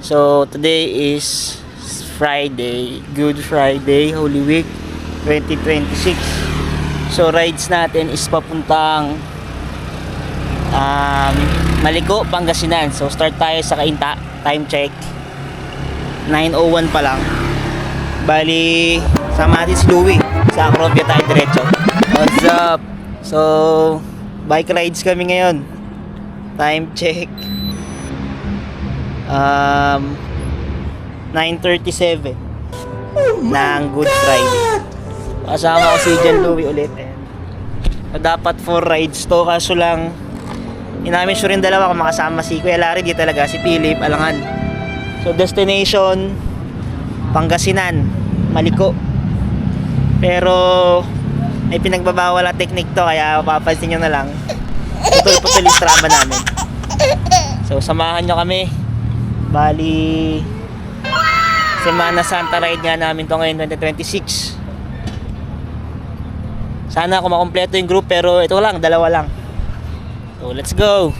So today is Friday, Good Friday, Holy Week 2026. So rides natin is papuntang Maliko, Pangasinan. So start tayo sa Cainta. Time check 9:01 pa lang. Bali sama natin si Louie. Sa Acropia tayo diretso. What's up? So bike rides kami ngayon. Time check 9:37 ng Good Friday. Kasama ko si John Louie ulit. Dapat 4 rides to, kaso lang inamin sure rin dalawa kung makasama si Kuya Larry, di talaga si Philip Alangan. So destination Pangasinan, Maliko. Pero may pinagbabawal na technique to, kaya mapapansin nyo na lang putol-putol yung trama namin. So samahan nyo kami. Bali Semana Santa ride nga namin to ngayon 2026. Sana kung makompleto yung group, pero ito lang, dalawa lang. So let's go.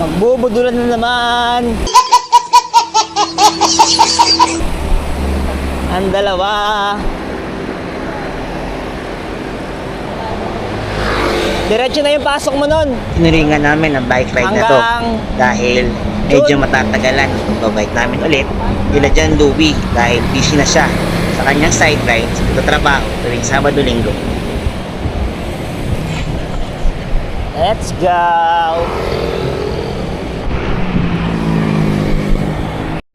Magbubudulan na naman ang dalawa. Diretso na yung pasok mo nun. Tiniringan namin ang bike ride na to dahil medyo matatagalan. Babike namin ulit ila John Louie dahil busy na siya sa kanyang side rides sa trabaho tuwing Sabado-Linggo. Let's go!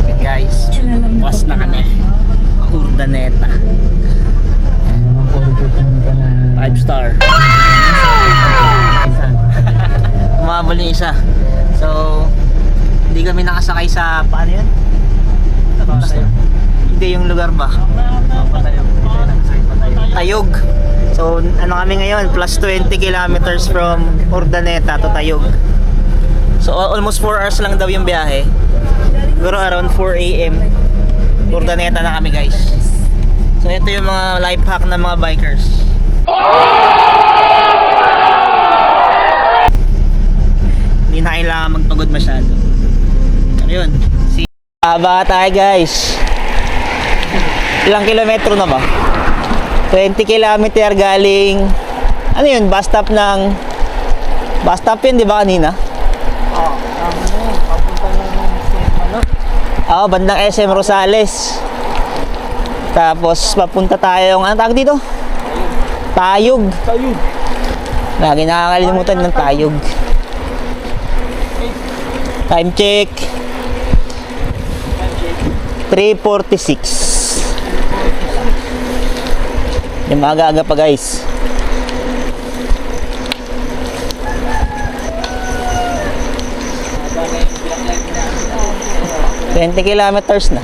Okay guys, pas na kami. Urdaneta 5-star. Umabol yung isa. So hindi kami nakasakay sa paano yun? Hindi yung lugar ba? Tayog. So ano kami ngayon, plus 20 kilometers from Urdaneta to Tayog. So almost 4 hours lang daw yung biyahe. Siguro around 4 AM Urdaneta na kami guys. So ito yung mga life hack ng mga bikers. Hindi na kailangan magpagod masyado. Ano yun? Haba tayo guys. Ilang kilometro na ba? 20 kilometer galing ano yun? Bus stop ng bus stop yun, di ba kanina? Papunta na ng SM, ano? Bandang SM Rosales. Tapos papunta tayo ang tawag dito? Tayog. Lagi nakakalimutan ng Tayog. Time check 3:46. Yung maaga-aga pa guys. $20 kilometers na.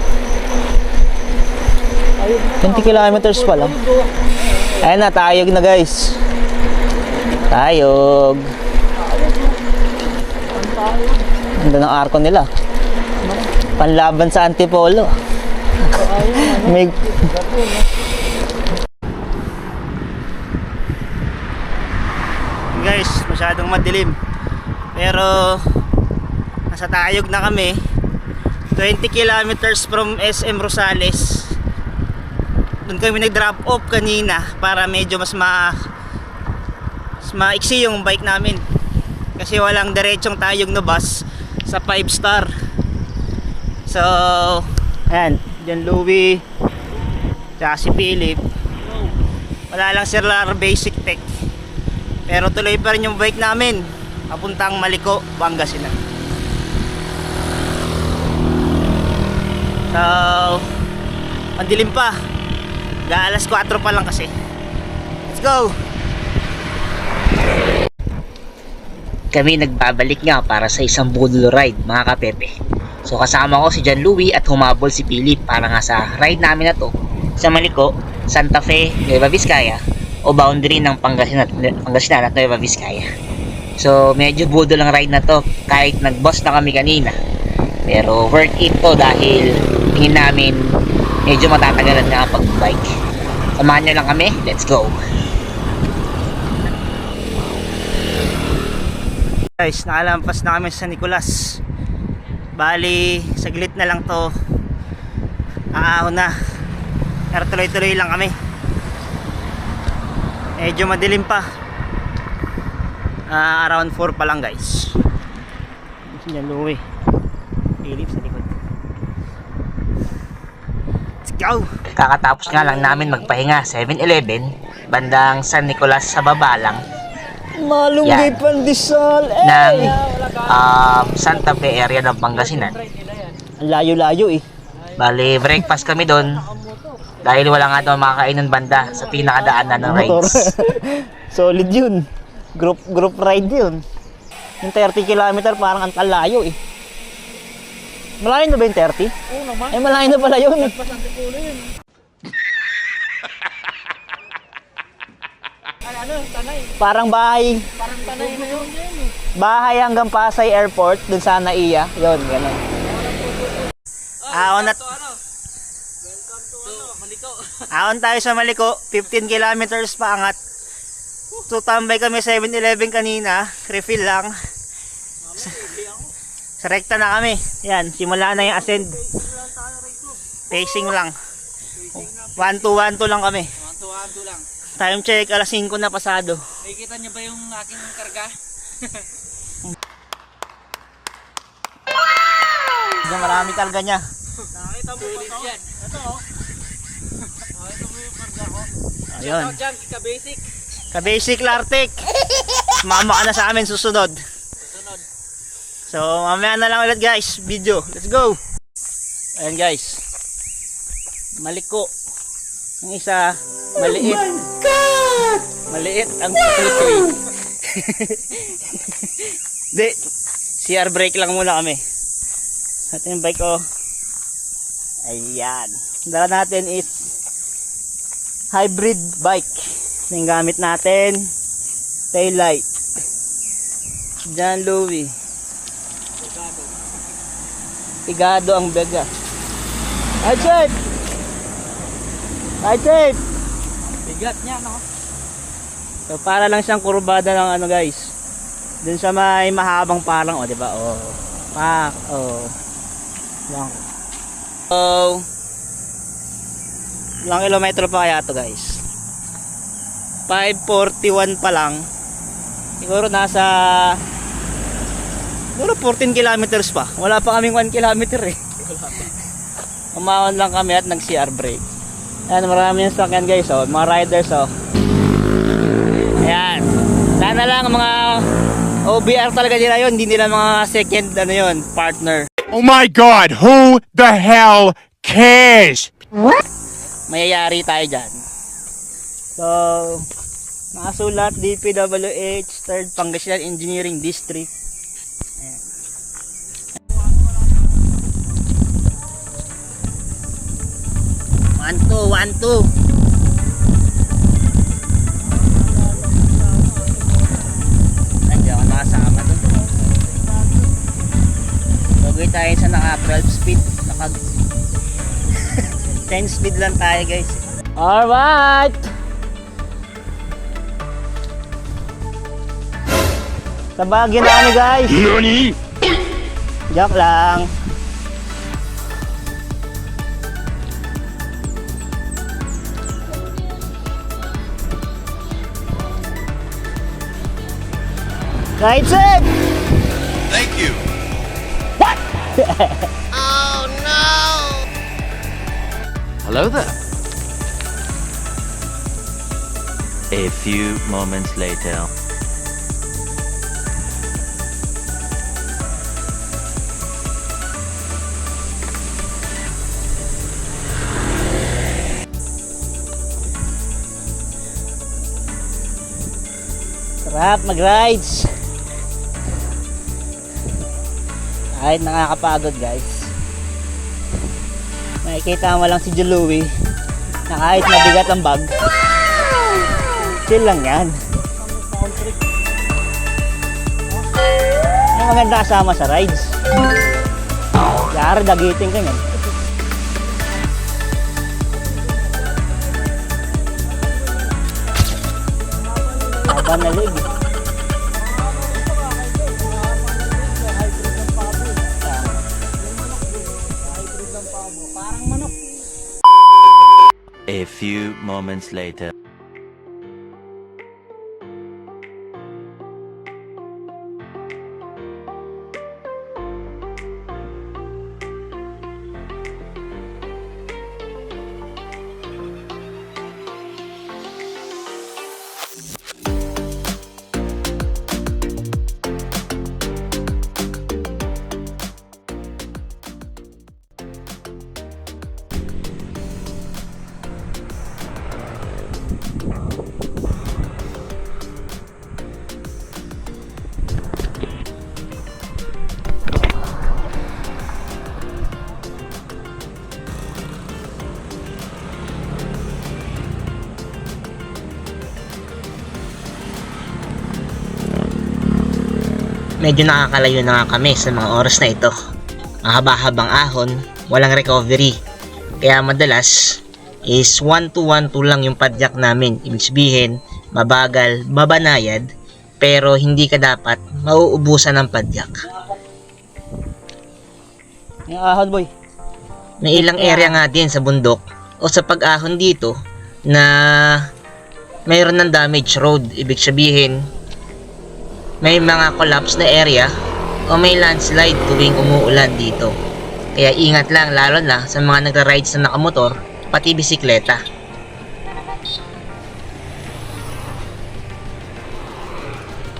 20 kilometers pa lang. Ayun na, Tayog na guys. Tayog. Ganda ng arko nila. Panlaban sa Antipolo. May guys, masyadong madilim. Pero nasa Tayog na kami. 20 kilometers from SM Rosales. Doon kami nag-drop off kanina para medyo mas maiksi yung bike namin. Kasi walang diretsong Tayog na bus sa 5-star. So, ayan, John Louie tsaka si Philip. Wala lang sila basic tech. Pero tuloy pa rin yung bike namin papuntang Maliko, Pangasinan. So, madilim pa. Alas 4 pa lang kasi. Let's go! Kami nagbabalik nga para sa isang budol ride mga kapepe. So kasama ko si John Louie at humabol si Philip para nga sa ride namin na to sa Maliko, Santa Fe, Nueva Vizcaya o boundary ng Pangasinan at Nueva Vizcaya. So medyo budol ang ride na to kahit nag-boss na kami kanina. Pero worth it to dahil tingin namin medyo matatagalan nga ang pag-bike. Samahan nyo lang kami, let's go! Guys, nakalampas na kami sa Nicolas. Bali, saglit na lang to. Aahon na. Pero tuloy-tuloy lang kami. Medyo madilim pa. Around 4 pa lang guys. Yan Louie. Philip sa likod. Let's go! Kakatapos nga lang namin magpahinga 7-Eleven, bandang San Nicolas sa baba lang Malunggay Yan. Pandesal ng Santa Fe area ng Pangasinan. Ang layo-layo eh. Bali, breakfast kami doon dahil wala nga daw makakainan banda sa pinakadaanan ng Motor. rides. Solid yun. Group ride yun. Yung 30 kilometer parang ang layo eh. Malayo na ba yung 30? Oo naman. Eh malayo na pala yun. Parang bahay. Parang tanay na yun. Bahay hanggang Pasay Airport, dun sa Naiya. Yun, ganun. Ahon Ahon tayo sa Maliko, 15 kilometers pa angat. Tutambay kami 7-Eleven kanina, refill lang. Sa rekta na kami. Yan, simula na yung ascend. Pacing lang. 1-2-1-2 lang kami. 1-2 lang. Time check, alas 5 na pasado. Nakikita niyo ba yung aking karga? Marami talaga niya. Nakita mo ba ito? Ito oh. Ito mo yung karga ko. Ayun. Ito dyan, ka-basic. Ka-basic Lartic. Mama ka na sa amin susunod. So, mamaya na lang ulit guys, video. Let's go! Ayan guys. Maliko. Yung isa, maliit. Oh my God! Maliit ang tutoy. Di, CR brake lang muna kami. At yung bike ko, ayan. Dala natin is hybrid bike. Yung gamit natin, tail light. John Louie. Pigado ang bega. Ay, Chef! Ay, Chef! Bigat niya, no? So, para lang siyang kurbada ng ano, guys. Dun sa may mahabang parang, o, diba? O. Pak, o. Lang. So, ilang kilometro pa kaya to guys? 5:41 pa lang. Siguro nasa siguro 14 kilometers pa. Wala pa kaming 1 kilometer eh. Umahon lang kami at nag-CR brake. Ayan, marami yung sakyan guys, oh. Mga riders, oh. Ayan. Sana lang mga OBR talaga nila yun. Hindi nila mga second, ano yun, partner. Oh my God, who the hell cares? Mayayari tayo dyan. So, nakasulat DPWH 3rd Pangasinan Engineering District. Ayan. One, two. Nandiyan ako nakasama dun. Logay tayo sa naka 12 speed. Naka 10 speed lang tayo guys. Alright! Sa Baguio na kami guys. Nani? Joke lang. Right safe! Thank you. Hello there. A few moments later. Sarap mag-rides. Kahit nakakapagod guys. Makikita mo lang si Louie na kahit mabigat ang bag, chill lang yan. Ang maganda kasama sa rides. Yari, dagiting ka yan. Haba na leg. A few moments later. Medyo nakakalayo na nga kami sa mga oras na ito. Mahaba-habang ahon, walang recovery. Kaya madalas is 1-2-1-2 lang yung padyak namin. Ibig sabihin, mabagal, mabanayad, pero hindi ka dapat mauubusan ng padyak. Yung ahon, boy. May ilang area nga din sa bundok o sa pag-ahon dito na mayroon ng damage road. Ibig sabihin, may mga collapse na area o may landslide tuwing umuulan dito. Kaya ingat lang, lalo na sa mga nagra-rides na nakamotor, pati bisikleta.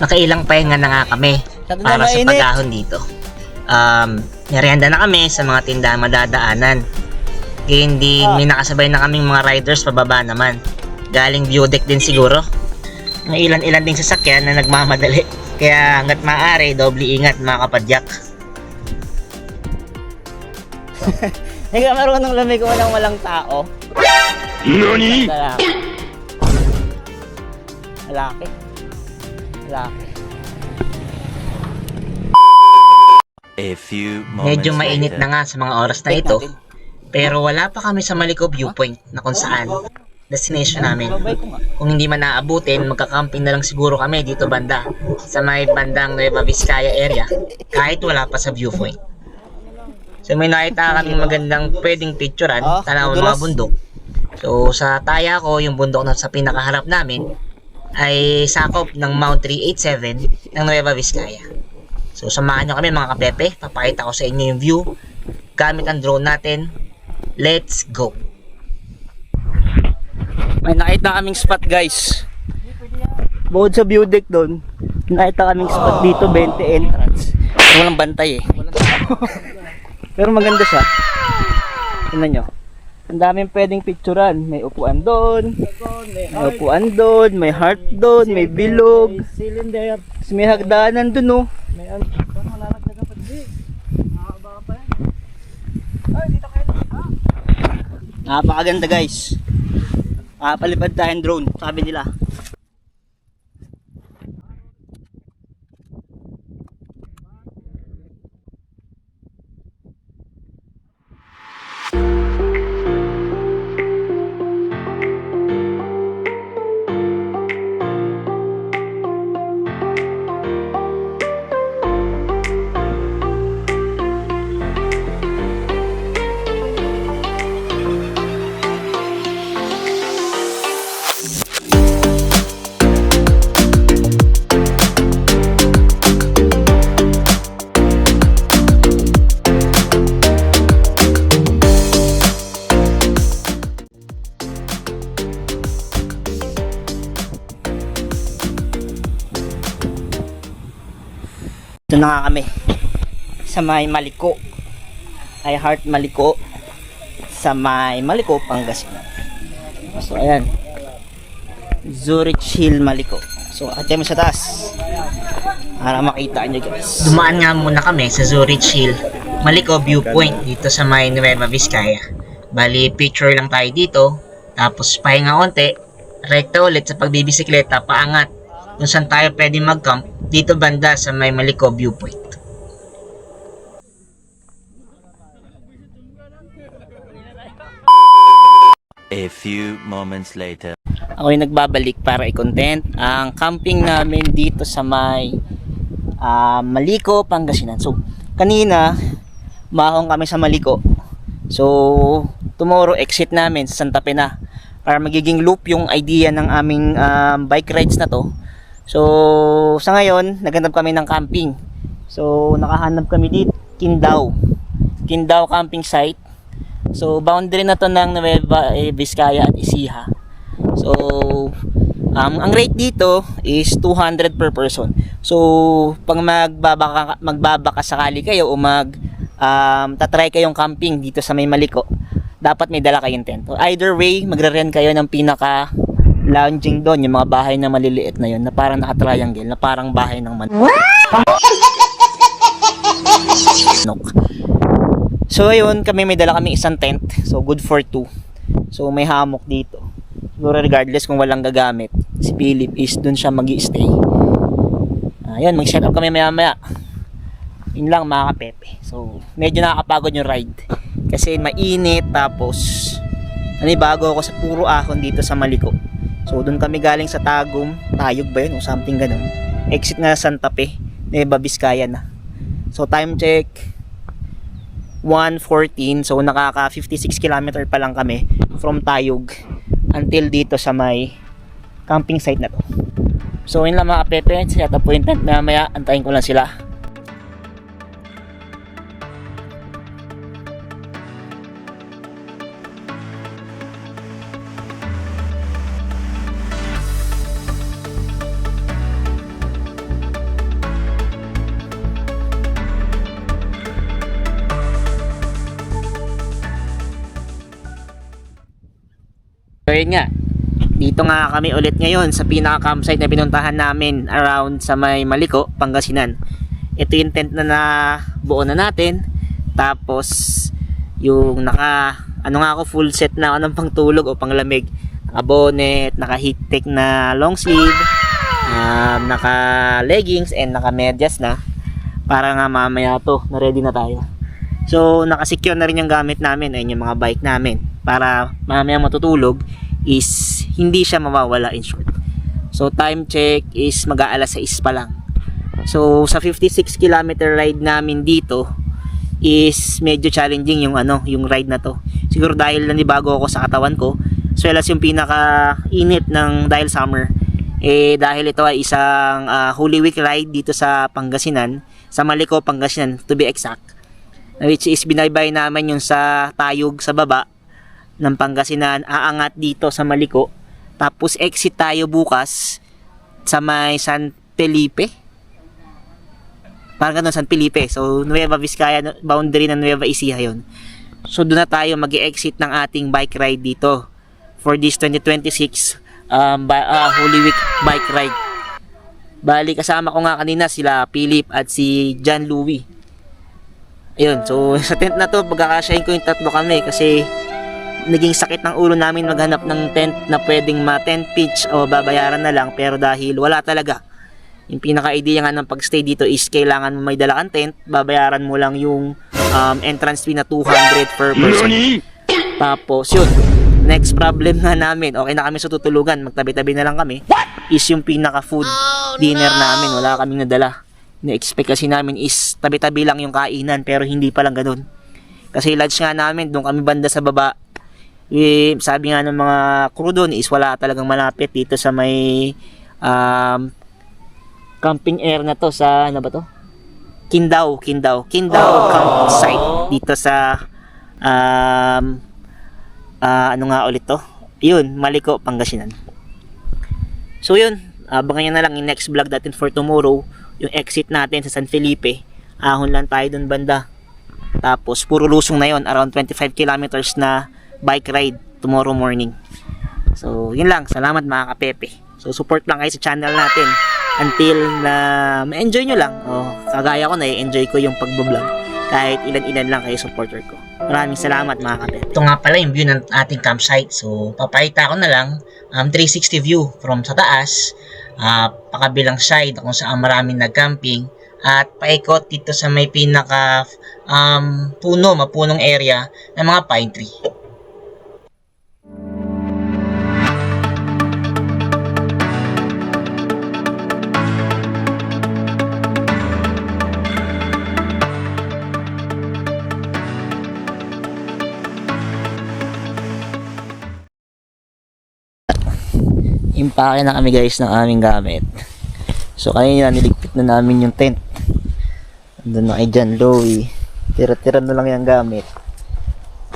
Nakailang pahinga na nga kami para sa pag-ahon dito. Merienda na kami sa mga tindahan madadaanan. Kaya hindi may nakasabay na kaming mga riders pababa naman. Galing view deck din siguro. May ilan-ilan ding sasakyan na nagmamadali. Kaya hanggat maaari, doble ingat mga kapadyak. Hindi ka marunong lumigo ng walang tao. NANI?! Lalaki. Lalaki. Lalaki. A few moments Medyo mainit later. na nga sa mga oras na ito. Pero wala pa kami sa Maliko viewpoint na kung saan destination namin. Kung hindi man naabutin, magkakamping na lang siguro kami dito banda sa may bandang Nueva Vizcaya area kahit wala pa sa viewpoint. So may nakita kaming magandang pwedeng picturean, tanaw mga bundok. So sa taya ko, yung bundok na sa pinakaharap namin ay sakop ng Mount 387 ng Nueva Vizcaya. So samahan nyo kami mga kapepe, papakita ko sa inyo yung view gamit ang drone natin. Let's go! May nakita kaming spot, guys. Bukod sa view deck doon, nakita kaming spot dito, 20 entrance. Pero walang bantay eh. Pero maganda siya. Tingnan nyo. Ang daming pwedeng picturean. May upuan doon. May upuan doon. May heart doon. May bilog. May hagdanan doon, oh. Napakaganda, guys. Palipad tayong drone, sabi nila. Ito na nga kami sa may Maliko, ay Heart Maliko, sa may Maliko, Pangasinan. So ayan, Zurich Hill Maliko. So akit kami sa taas para makita nyo, guys. Dumaan nga muna kami sa Zurich Hill Maliko viewpoint dito sa may Nueva Vizcaya. Bali picture lang tayo dito, tapos pahinga konti, rekta ulit sa pagbibisikleta paangat kung saan tayo pwede mag-camp dito banda sa may Maliko viewpoint. A few moments later. Ako yung nagbabalik para i-content ang camping namin dito sa may Maliko, Pangasinan. So kanina mahong kami sa Maliko. So tomorrow exit namin sa Santa Fe na para magiging loop yung idea ng aming bike rides na to. So sa ngayon naghanap kami ng camping. So nakahanap kami dito, Quindao camping site. So boundary na to ng Nueva Vizcaya at Ecija. So ang rate dito is 200 per person. So pag magbabaka sakali kayo o tatry kayong camping dito sa may Maliko, dapat may dala kayong tent. So, either way, magre-rent kayo ng pinaka lounging doon, yung mga bahay na maliliit na yun, na parang naka-triangle, na parang bahay ng manok. So ayun, may dala kaming isang tent. So good for 2. So may hammock dito. Siguro regardless kung walang gagamit, si Philip is dun siya magi-stay. Ayun, mag-set up kami maya-maya. Yun lang mga kapepe. So medyo nakakapagod yung ride kasi mainit, tapos bago ako sa puro ahon dito sa Maliko. So doon kami galing sa Tagum, Tayog ba yun o something ganun. Exit na Santa Fe, Nueva Vizcaya na. So time check 1:14, so nakaka 56 km pa lang kami from Tayog until dito sa may camping site na to. So yun lang mga kapepe, set up po yung tent, maya antayin ko lang sila. So yun nga, dito nga kami ulit ngayon sa pinaka-campsite na pinuntahan namin around sa may Maliko, Pangasinan. Ito yung tent na nabuo na natin. Tapos yung ako full set na ng pangtulog o panglamig. Naka bonnet, naka heat tech na long sleeve, naka leggings and naka medyas na. Para nga mamaya to, na ready na tayo. So naka-secure na rin yung gamit namin, ayun yung mga bike namin. Para mamaya matutulog is hindi siya mawawala in short. So time check is mag-aalas 6 pa lang. So sa 56 km ride namin dito is medyo challenging yung ride na to. Siguro dahil nanibago ako sa katawan ko, as well as yung pinaka-init ng dahil summer. Dahil ito ay isang Holy Week ride dito sa Pangasinan, sa Maliko, Pangasinan to be exact. Which is binaybay naman yung sa Tayog sa baba ng Pangasinan, aangat dito sa Maliko, tapos exit tayo bukas sa may San Felipe, parang ganun, San Felipe. So Nueva Vizcaya, boundary ng Nueva Ecija yun. So doon na tayo mag-exit ng ating bike ride dito for this 2026 Holy Week bike ride. Bali kasama ko nga kanina sila Philip at si John Louie. Ayun, so sa tent na to pagkakasyahin ko yung tatlo kami kasi naging sakit ng ulo namin maghanap ng tent na pwedeng tent pitch o babayaran na lang, pero dahil wala talaga. Yung pinaka-idea nga ng pagstay dito is kailangan mo may dala kang tent, babayaran mo lang yung entrance fee na 200 per person. Tapos yun, next problem na namin, okay na kami sa tutulugan, magtabi-tabi na lang kami, is yung pinaka-food dinner namin, wala kaming nadala. Na-expect kasi namin is tabi-tabi lang yung kainan, pero hindi pa lang ganun. Kasi lunch nga namin, doon kami banda sa baba. Sabi nga ng mga crew doon is wala talagang malapit dito sa may camping air na to sa Quindao campsite dito sa ulit to? Yun, Maliko, Pangasinan. So yun, abangan nyo na lang yung next vlog natin for tomorrow, yung exit natin sa San Felipe. Ahon lang tayo doon banda. Tapos puro lusong na yon, around 25 kilometers na bike ride tomorrow morning. So yun lang, salamat mga kapepe. So support lang kayo sa channel natin until na ma-enjoy nyo lang. Kagaya ko, na-enjoy ko yung pagbablog kahit ilan-ilan lang kayo supporter ko. Maraming salamat mga kapepe. Ito nga pala yung view ng ating campsite. So papakita ko na lang 360 view from sa taas, pakabilang side kung saan maraming nag-camping, at paikot dito sa may pinaka mapunong area ng mga pine tree. Nag-impake na kami guys ng aming gamit. So kanina niligpit na namin yung tent. Andun na kay John Louie. Tira-tira na lang yung gamit.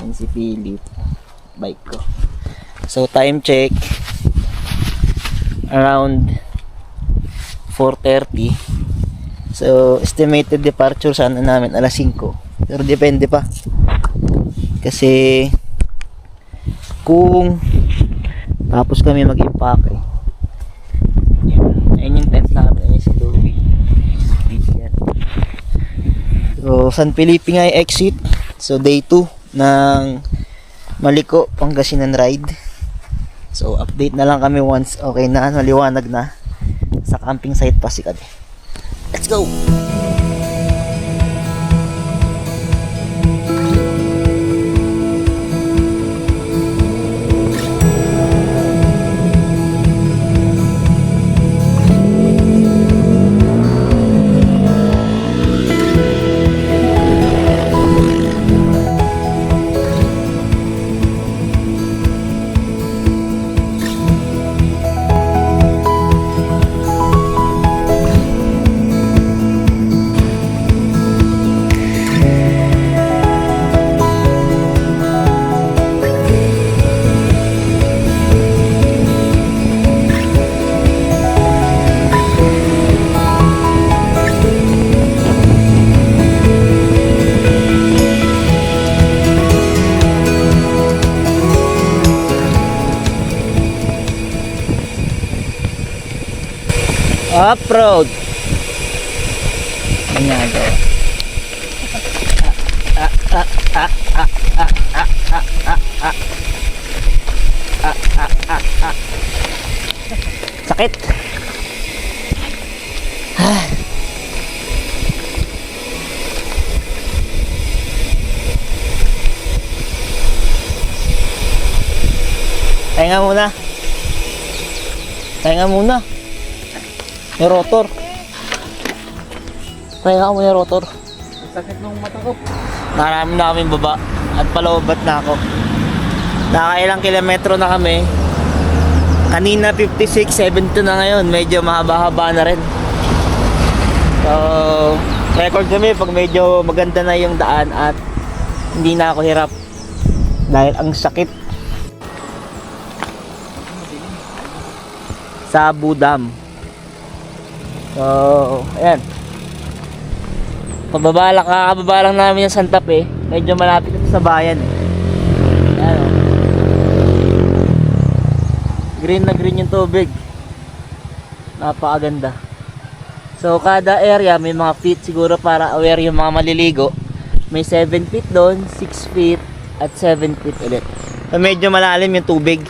Yan si Philip. Bike ko. So time check. Around 4:30. So estimated departure sana namin alas 5. Pero depende pa. Kasi kung tapos kami mag-impake. Ayun yung tent namin. Ayun si Louie. Yan. So San Felipe nga yung exit. So day 2 ng Maliko Pangasinan ride. So update na lang kami once okay na, maliwanag na sa camping site pa si Kade. Let's go! Off-road. Ganyan to. Sakit. Pahinga muna. Pahinga muna. Yung rotor. Pahinga mo yung rotor. Sakit ng mata ko. Marami na kaming baba at paloobat na ako. Nakailang kilometro na kami. Kanina 56, 72 na ngayon. Medyo mahaba-haba na rin. So, record kami pag medyo maganda na yung daan at hindi na ako hirap. Dahil ang sakit. Sa Budam. So, ayan. Kakababa lang namin yung Santa Fe. Medyo malapit ito sa bayan eh. Ayan o. Green na green yung tubig. Napakaganda. So, kada area may mga feet siguro para aware yung mga maliligo. May 7 feet doon, 6 feet, at 7 feet ulit. So, medyo malalim yung tubig.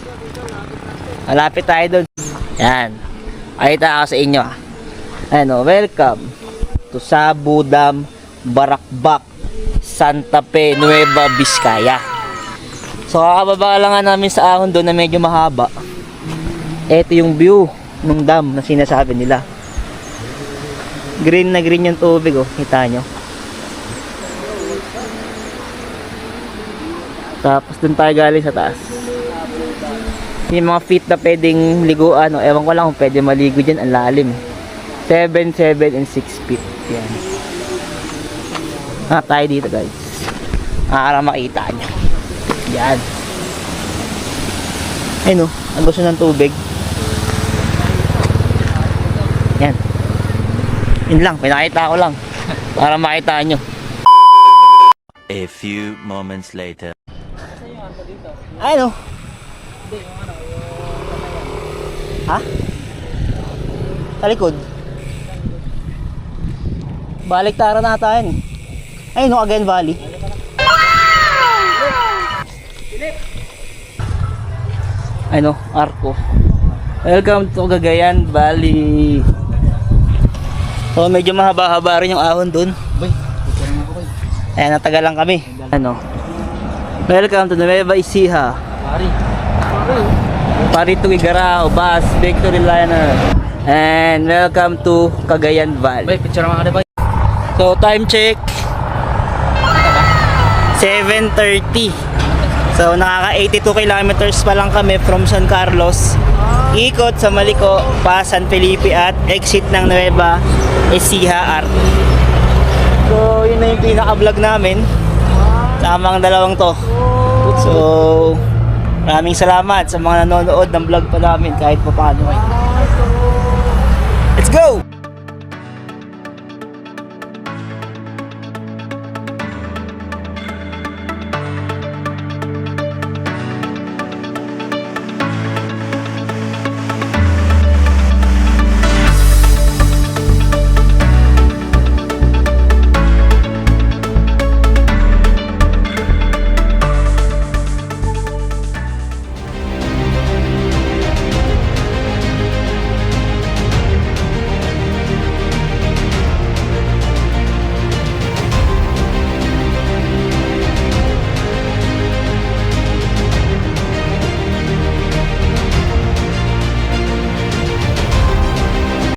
Malapit tayo doon. Ayan. Pakita ako sa inyo ah. Ano, welcome to Sabu Dam, Barakbak, Santa Fe, Nueva Vizcaya. So kakababa lang nga namin sa ahon doon na medyo mahaba. Ito yung view ng dam na sinasabi nila. Green na green yung tubig oh, kita nyo. Tapos doon tayo galing sa taas. Yung mga feet na pwedeng liguan, no? Ewan ko lang kung pwede maligo dyan, ang lalim. 7, 7, and 6 feet. Yan. Tayo dito guys. Para makita nyo. Yan. Ayun o, ang gusto ng tubig. Yan. Yun lang, pinakita ko lang. Para makita nyo. A few moments later. Ayun o. Ha? Sa likod? Baliktaran na tayo. Ayun o, Cagayan Valley. Ayun o, Arco. Welcome to Cagayan Valley. So medyo mahaba-haba rin yung ahon dun. Ayan, natagal lang kami. Ano? Welcome to Nueva Ecija. Pari to Igarao, Bus, Victory Liner. And welcome to Cagayan Valley. Bay, picture mga kada bay. So time check 7:30. So nakaka 82 kilometers pa lang kami from San Carlos. Ikot sa Maliko, pa San Felipe at exit ng Nueva Ecija Arte. So yun na yung pinaka-vlog namin. Sama ang dalawang to. So maraming salamat sa mga nanonood ng vlog pa namin kahit pa paano. Let's go!